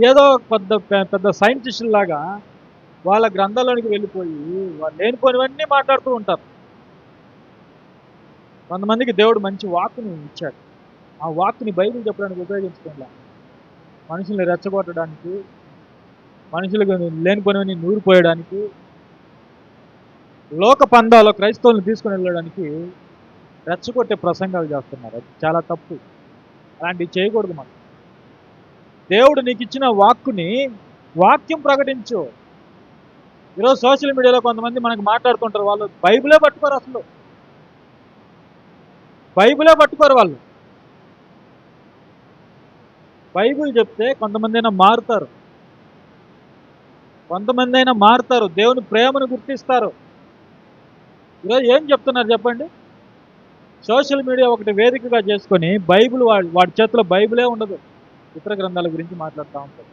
ఏదో పెద్ద సైంటిస్టులాగా వాళ్ళ గ్రంథాల్లోనికి వెళ్ళిపోయి వాళ్ళు లేనిపోనివన్నీ మాట్లాడుతూ ఉంటారు. కొంతమందికి దేవుడు మంచి వాక్కుని ఇచ్చాడు. ఆ వాక్కుని బైబిల్ చెప్పడానికి ఉపయోగించుకోలే. మనుషుల్ని రెచ్చగొట్టడానికి, మనుషులకు లేనిపోనివన్నీ నూరిపోయడానికి, లోక పందాలో క్రైస్తవులను తీసుకుని వెళ్ళడానికి రెచ్చగొట్టే ప్రసంగాలు చేస్తున్నారు. అది చాలా తప్పు. అలాంటివి చేయకూడదు. మనం దేవుడు నీకు ఇచ్చిన వాక్యం ప్రకటించు. ఈరోజు సోషల్ మీడియాలో కొంతమంది మనకు మాట్లాడుతుంటారు, వాళ్ళు బైబిలే పట్టుకోరు. అసలు బైబిలే పట్టుకోరు వాళ్ళు. బైబిల్ చెప్తే కొంతమంది అయినా మారుతారు, దేవుని ప్రేమను గుర్తిస్తారు. ఈరోజు ఏం చెప్తున్నారు చెప్పండి? సోషల్ మీడియా ఒకటి వేదికగా చేసుకొని బైబిల్ వాడి చేతిలో బైబిలే ఉండదు, ఇతర గ్రంథాల గురించి మాట్లాడుతూ ఉంటాడు.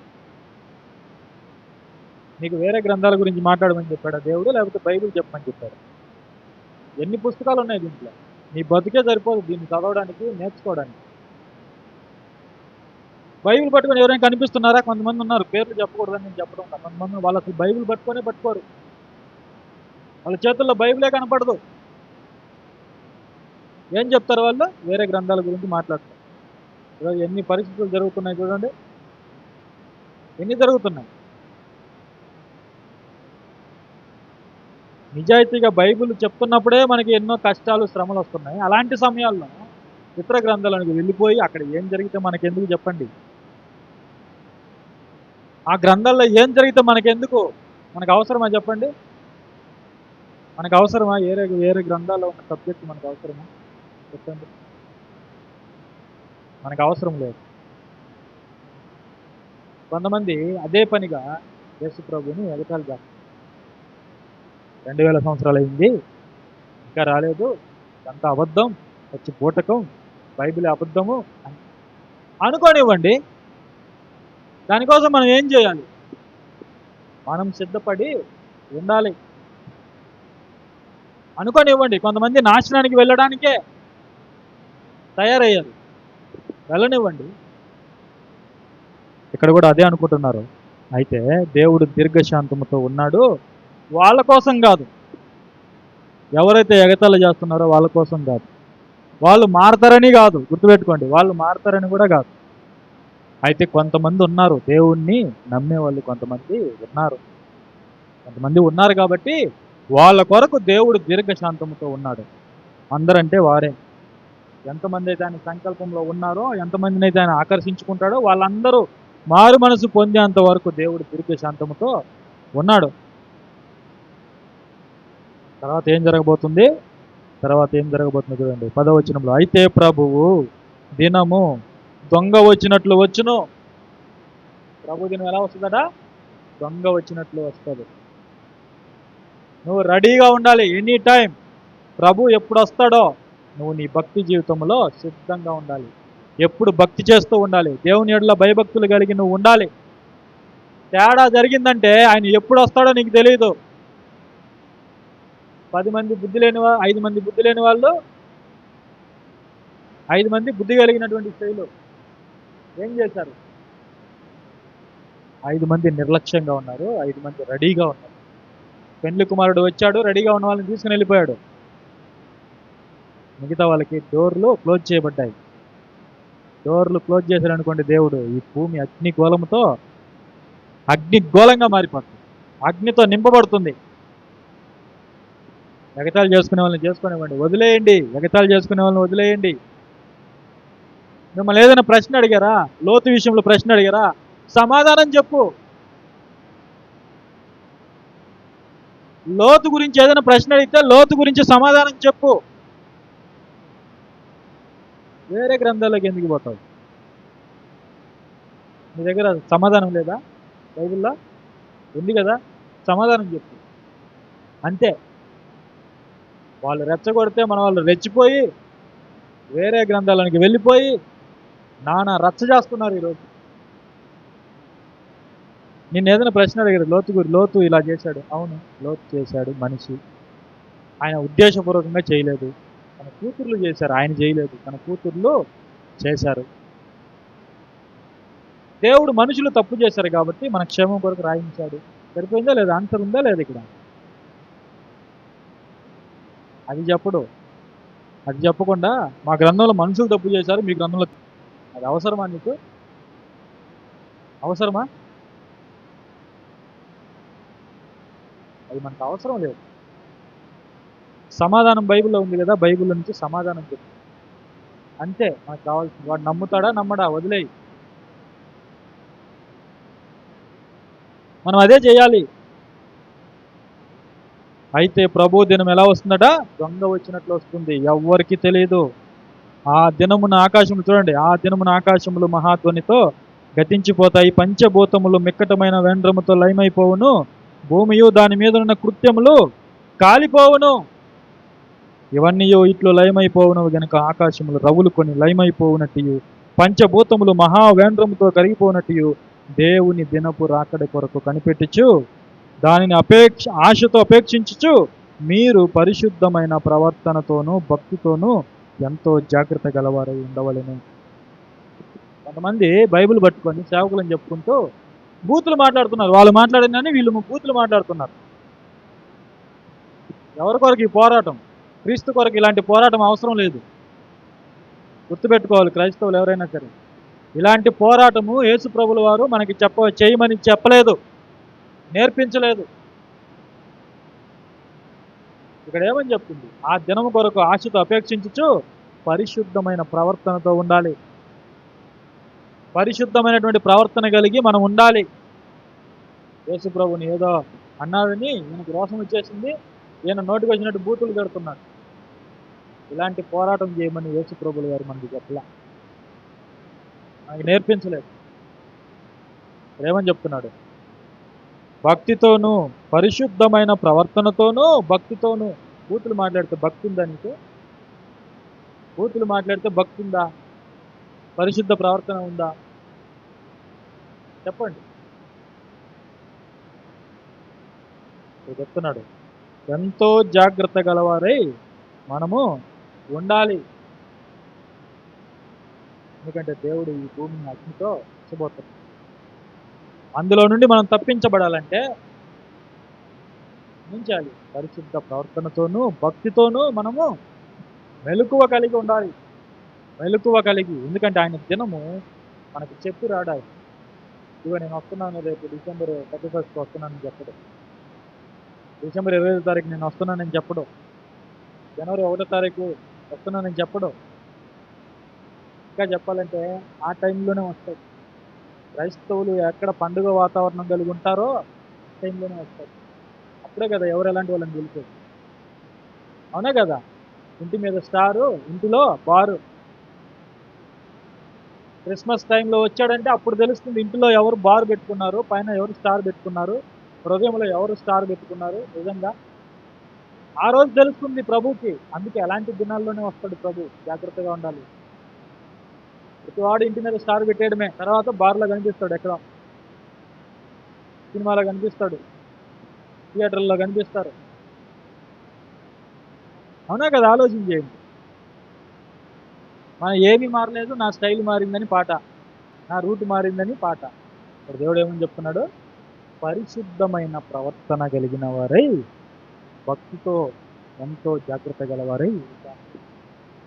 నీకు వేరే గ్రంథాల గురించి మాట్లాడమని చెప్పాడా దేవుడు, లేకపోతే బైబిల్ చెప్పమని చెప్పాడు? ఎన్ని పుస్తకాలు ఉన్నాయి దీంట్లో? నీ బతుకే సరిపోదు దీన్ని చదవడానికి, నేర్చుకోవడానికి. బైబిల్ పట్టుకొని ఎవరైనా కనిపిస్తున్నారా? కొంతమంది ఉన్నారు, పేర్లు చెప్పకూడదని నేను చెప్పడం. కొంతమంది వాళ్ళు అసలు బైబిల్ పట్టుకోరు. వాళ్ళ చేతుల్లో బైబిలే కనపడదు. ఏం చెప్తారు వాళ్ళు? వేరే గ్రంథాల గురించి మాట్లాడతారు. ఈరోజు ఎన్ని పరిస్థితులు జరుగుతున్నాయి చూడండి, ఎన్ని జరుగుతున్నాయి. నిజాయితీగా బైబిల్ చెప్తున్నప్పుడే మనకి ఎన్నో కష్టాలు, శ్రమలు వస్తున్నాయి. అలాంటి సమయాల్లో ఇతర గ్రంథాలకు వెళ్ళిపోయి అక్కడ ఏం జరిగితే మనకెందుకు చెప్పండి? ఆ గ్రంథాల్లో ఏం జరిగితే మనకెందుకు? మనకు అవసరమా చెప్పండి? మనకు అవసరమా? వేరే గ్రంథాల్లో ఉన్న సబ్జెక్ట్ మనకు అవసరమా చెప్పండి? మనకు అవసరం లేదు. కొంతమంది అదే పనిగా యేసు ప్రభుని ఎగతాళి చేస్తారు. 2000 సంవత్సరాలు అయింది, ఇంకా రాలేదు, అంతా అబద్ధం, వచ్చి బూటకం, బైబిల్ అబద్ధము అనుకోనివ్వండి. దానికోసం మనం ఏం చేయాలి? మనం సిద్ధపడి ఉండాలి. అనుకోనివ్వండి. కొంతమంది నాశనానికి వెళ్ళడానికే తయారయ్యారు, వెళ్ళనివ్వండి. ఇక్కడ కూడా అదే అనుకుంటున్నారు. అయితే దేవుడు దీర్ఘశాంతముతో ఉన్నాడు, వాళ్ళ కోసం కాదు. ఎవరైతే ఎగతాళి చేస్తున్నారో వాళ్ళ కోసం కాదు. వాళ్ళు మారతారని కాదు, గుర్తుపెట్టుకోండి, వాళ్ళు మారతారని కూడా కాదు. అయితే కొంతమంది ఉన్నారు, దేవుణ్ణి నమ్మే వాళ్ళు కొంతమంది ఉన్నారు కాబట్టి వాళ్ళ కొరకు దేవుడు దీర్ఘశాంతముతో ఉన్నాడు. అందరంటే వారే. ఎంతమంది అయితే ఆయన సంకల్పంలో ఉన్నారో, ఎంతమందిని అయితే ఆయన ఆకర్షించుకుంటాడో వాళ్ళందరూ మారు మనసు పొందేంత వరకు దేవుడు దీర్ఘ శాంతముతో ఉన్నాడు. తర్వాత ఏం జరగబోతుంది? చూడండి 10వ వచనంలో, అయితే ప్రభువు దినము దొంగ వచ్చినట్లు వచ్చును. ప్రభు దినం ఎలా వస్తుందట? దొంగ వచ్చినట్లు వస్తుంది. నువ్వు రెడీగా ఉండాలి. ఎనీ టైం ప్రభు ఎప్పుడు వస్తాడో నువ్వు నీ భక్తి జీవితంలో సిద్ధంగా ఉండాలి. ఎప్పుడు భక్తి చేస్తూ ఉండాలి. దేవుని యెడల భయభక్తులు కలిగి నువ్వు ఉండాలి. తేడా జరిగిందంటే ఆయన ఎప్పుడు వస్తాడో నీకు తెలియదు. 10 మంది బుద్ధి లేని 5 మంది బుద్ధి లేని వాళ్ళు, 5 మంది బుద్ధి కలిగినటువంటి స్త్రీలు ఏం చేశారు? 5 మంది నిర్లక్ష్యంగా ఉన్నారు, 5 మంది రెడీగా ఉన్నారు. పెండ్లి కుమారుడు వచ్చాడు, రెడీగా ఉన్న వాళ్ళని తీసుకుని వెళ్ళిపోయాడు. మిగతా వాళ్ళకి డోర్లు క్లోజ్ చేయబడ్డాయి. డోర్లు క్లోజ్ చేశారనుకోండి, దేవుడు ఈ భూమి అగ్నిగోళంగా మారిపోతుంది. అగ్నితో నింపబడుతుంది. ఎగతాళి చేసుకునే వాళ్ళని చేసుకునేవ్వండి, వదిలేయండి. ఎగతాళి చేసుకునే వాళ్ళని వదిలేయండి. మిమ్మల్ని ఏదైనా ప్రశ్న అడిగారా? లోతు విషయంలో ప్రశ్న అడిగారా? సమాధానం చెప్పు. లోతు గురించి ఏదైనా ప్రశ్న అడిగితే లోతు గురించి సమాధానం చెప్పు. వేరే గ్రంథాల్లోకి ఎందుకు పోతావు? నీ దగ్గర సమాధానం లేదా? బైబిల్లో ఉంది కదా, సమాధానం చెప్పు. అంతే. వాళ్ళు రెచ్చగొడితే మన వాళ్ళు రెచ్చిపోయి వేరే గ్రంథాలకి వెళ్ళిపోయి నానా రచ్చ చేస్తున్నారు ఈరోజు. నిన్ను ఏదైనా ప్రశ్న అడిగారు, లోతు ఇలా చేశాడు. అవును, లోతు చేశాడు మనిషి. ఆయన ఉద్దేశపూర్వకంగా చేయలేదు. తన కూతుర్లు చేశారు, ఆయన చేయలేదు. తన కూతుర్లు చేశారు. దేవుడు మనుషులు తప్పు చేశారు కాబట్టి మన క్షేమం కొరకు రాయించాడు. సరిపోయిందా లేదా? ఆన్సర్ ఉందా లేదా ఇక్కడ? అది చెప్పకుండా మా గ్రంథంలో మనుషులు తప్పు చేశారు, మీ గ్రంథంలో అది అవసరమా? నీకు అవసరమా? అది మనకు అవసరం లేదు. సమాధానం బైబిల్లో ఉంది కదా, బైబిల్ నుంచి సమాధానం చెప్పు. అంతే మనకు కావాల్సింది. వాడు నమ్ముతాడా నమ్మడా వదిలేయి. మనం అదే చేయాలి. అయితే ప్రభు దినం ఎలా వస్తుందట? దొంగ వచ్చినట్లు వస్తుంది. ఎవ్వరికి తెలియదు. ఆ దినమున ఆకాశములు చూడండి, ఆ దినమున ఆకాశములు మహాధ్వనితో గతించిపోతాయి, పంచభూతములు మిక్కటమైన వేంద్రముతో లయమైపోవును, భూమియు దాని మీద ఉన్న కృత్యములు కాలిపోవును. ఇవన్నీ ఇట్లు లయమైపోవును గనుక ఆకాశములు రవులు కొని లయమైపోవునట్టు, పంచభూతములు మహావేంద్రముతో కరిగిపోనట్టు దేవుని దినపు రాకడ కొరకు కనిపెట్టుచు దానిని ఆశతో అపేక్షించుచు మీరు పరిశుద్ధమైన ప్రవర్తనతోనూ భక్తితోనూ ఎంతో జాగ్రత్త గలవారై ఉండవలెను. కొంతమంది బైబిల్ పట్టుకొని సేవకులని చెప్పుకుంటూ బూతులు మాట్లాడుతున్నారు. వాళ్ళు మాట్లాడినని వీళ్ళు బూతులు మాట్లాడుతున్నారు. ఎవరి కొరకు ఈ పోరాటం? క్రీస్తు కొరకు ఇలాంటి పోరాటం అవసరం లేదు. గుర్తుపెట్టుకోవాలి క్రైస్తవులు ఎవరైనా సరే. ఇలాంటి పోరాటము యేసు ప్రభుల వారు మనకి చేయమని చెప్పలేదు, నేర్పించలేదు. ఇక్కడ ఏమని చెప్తుంది? ఆ దినము కొరకు ఆశతో అపేక్షించుచు పరిశుద్ధమైన ప్రవర్తనతో ఉండాలి. పరిశుద్ధమైనటువంటి ప్రవర్తన కలిగి మనం ఉండాలి. యేసు ప్రభుని ఏదో అన్నాడని ఈయనకు రోషం వచ్చేసింది, ఈయన నోటికి వచ్చినట్టు బూతులు కడుతున్నాడు. ఇలాంటి పోరాటం చేయమని యేసు ప్రభుల గారు మనకి చెప్పలా, మనకి నేర్పించలేదు. ఏమని చెప్తున్నాడు? భక్తితోనూ పరిశుద్ధమైన ప్రవర్తనతోనూ భక్తితోనూ. బూతులు మాట్లాడితే భక్తి ఉందా నీకు? బూతులు మాట్లాడితే భక్తి ఉందా? పరిశుద్ధ ప్రవర్తన ఉందా? చెప్పండి. చెప్తున్నాడు, ఎంతో జాగ్రత్త గలవారై మనము ఉండాలి. ఎందుకంటే దేవుడు ఈ భూమిని అగ్నితో ఇచ్చబోతున్నాడు. అందులో నుండి మనం తప్పించబడాలంటే ఏం చేయాలి? పరిశుద్ధ ప్రవర్తనతోనూ భక్తితోనూ మనము మెలకువ కలిగి ఉండాలి. మెలకువ కలిగి, ఎందుకంటే ఆయన దినము మనకు చెప్పి రాడాలి. ఇదిగో నేను వస్తున్నాను, రేపు డిసెంబర్ 31 వస్తున్నానని చెప్పడు. డిసెంబర్ 25వ తారీఖు నేను వస్తున్నానని చెప్పడు. జనవరి 1వ తారీఖు వస్తున్నానని చెప్పడు. ఇంకా చెప్పాలంటే ఆ టైంలోనే వస్తాయి. క్రైస్తవులు ఎక్కడ పండుగ వాతావరణం కలిగి ఉంటారో టైంలోనే వస్తారు. అప్పుడే కదా ఎవరు ఎలాంటి వాళ్ళని గెలిచేది. అవునా కదా? ఇంటి మీద స్టారు, ఇంటిలో బారు. క్రిస్మస్ టైంలో వచ్చాడంటే అప్పుడు తెలుస్తుంది ఇంటిలో ఎవరు బార్ పెట్టుకున్నారు, పైన ఎవరు స్టార్ పెట్టుకున్నారు, హృదయంలో ఎవరు స్టార్ పెట్టుకున్నారు. నిజంగా ఆ రోజు తెలుస్తుంది ప్రభుకి. అందుకే అలాంటి దినాల్లోనే వస్తాడు ప్రభు. జాగ్రత్తగా ఉండాలి. ప్రతివాడు ఇంటి మీద స్టార్ పెట్టేయడమే. తర్వాత బార్లో కనిపిస్తాడు, ఎక్కడ సినిమాలో కనిపిస్తాడు, థియేటర్లో కనిపిస్తారు. అవునా కదా? ఆలోచన చేయండి. మనం ఏమీ మారలేదు, నా స్టైల్ మారిందని పాట, నా రూట్ మారిందని పాట. ఇప్పుడు దేవుడు ఏమని చెప్తున్నాడు? పరిశుద్ధమైన ప్రవర్తన కలిగిన వారై, భక్తితో ఎంతో జాగ్రత్త గలవారై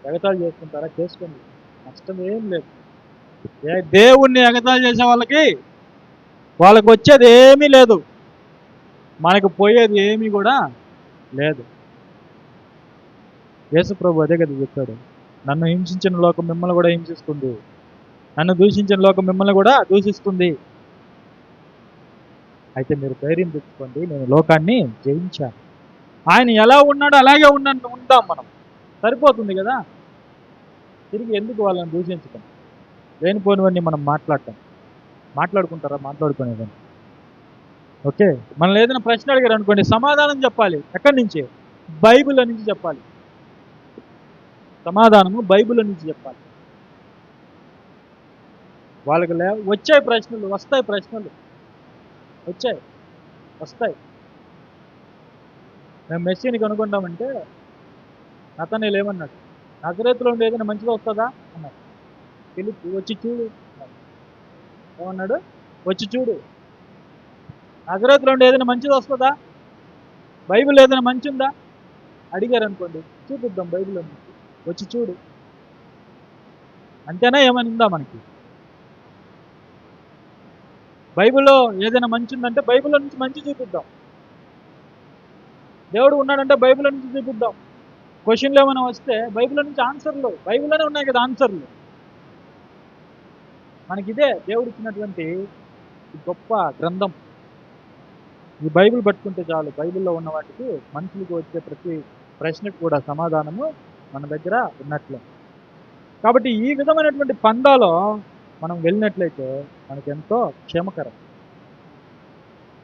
ఎగతాళి చేసుకుంటారా? చేసుకోండి, నష్టం ఏం లేదు. దేవుణ్ణి ఎగతాళి చేసే వాళ్ళకి వచ్చేది ఏమీ లేదు, మనకు పోయేది ఏమీ కూడా లేదు. యేసు ప్రభు అదే కదా చెప్పాడు, నన్ను హింసించిన లోకం మిమ్మల్ని కూడా హింసిస్తుంది, నన్ను దూషించిన లోకం మిమ్మల్ని కూడా దూషిస్తుంది. అయితే మీరు ధైర్యం తెచ్చుకోండి, నేను లోకాన్ని జయించాను. ఆయన ఎలా ఉన్నాడో అలాగే ఉంటాం మనం, సరిపోతుంది కదా. తిరిగి ఎందుకు వాళ్ళని దూషించటం, లేనిపోనివన్నీ మనం మాట్లాడుకుంటారా? మాట్లాడుకునేదాన్ని. ఓకే, మనల్ని ఏదైనా ప్రశ్న అడిగారు అనుకోండి, సమాధానం చెప్పాలి. ఎక్కడి నుంచి? బైబిల్ నుంచి చెప్పాలి. సమాధానము బైబిల్ నుంచి చెప్పాలి. వాళ్ళకి వచ్చాయి ప్రశ్నలు, వస్తాయి. మేము మెస్సీని కనుక్కుంటామంటే నతనేలు ఏమన్నాడు? నజరేతులో ఉండి ఏదైనా మంచిగా వస్తుందా అన్నాడు. ఫిలిప్పు వచ్చి చూడు అన్నాడు. ఏమన్నాడు? వచ్చి చూడు. నజరేతులో ఉండి ఏదైనా మంచిది వస్తుందా? బైబిల్ ఏదైనా మంచి ఉందా అడిగారు అనుకోండి, చూపిద్దాం బైబిల్లో నుంచి, వచ్చి చూడు. అంతేనా? ఏమైనా ఉందా మనకి? బైబిల్లో ఏదైనా మంచి ఉందంటే బైబిల్లో నుంచి మంచి చూపిద్దాం. దేవుడు ఉన్నాడంటే బైబిల్లో నుంచి చూపిద్దాం. క్వశ్చన్లు ఏమైనా వస్తే బైబిల్లో నుంచి ఆన్సర్లు, బైబిల్లోనే ఉన్నాయి కదా ఆన్సర్లు. మనకిదే దేవుడు ఇచ్చినటువంటి గొప్ప గ్రంథం. ఈ బైబిల్ పట్టుకుంటే చాలు, బైబిల్లో ఉన్న వాటికి, మనుషులకు వచ్చే ప్రతి ప్రశ్నకు కూడా సమాధానము మన దగ్గర ఉన్నట్లే. కాబట్టి ఈ విధమైనటువంటి పందాలో మనం వెళ్ళినట్లయితే మనకెంతో క్షేమకరం.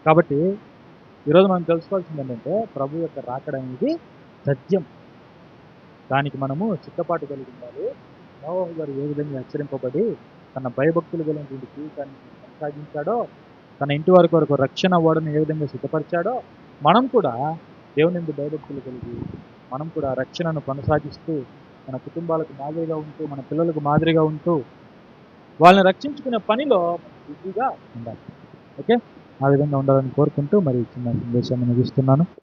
కాబట్టి ఈరోజు మనం తెలుసుకోవాల్సింది ఏంటంటే, ప్రభు యొక్క రాకడ అనేది సత్యం. దానికి మనము సిద్ధపాటు కలిగి ఉండాలి. నోవహు గారు ఏ విధంగా హెచ్చరింపబడి తన భయభక్తులు కలిగినటువంటి జీవితాన్ని కొనసాగించాడో, తన ఇంటి వారి కొరకు రక్షణ అవ్వడం ఏ విధంగా సిద్ధపరిచాడో, మనం కూడా దేవుని యందు భయభక్తులు కలిగి మనం కూడా రక్షణను కొనసాగిస్తూ, మన కుటుంబాలకు మాదిరిగా ఉంటూ, మన పిల్లలకు మాదిరిగా ఉంటూ, వాళ్ళని రక్షించుకునే పనిలో బిజీగా ఉండాలి. ఓకే, ఆ విధంగా ఉండాలని కోరుకుంటూ మరి చిన్న సందేశాన్ని ముగిస్తున్నాను.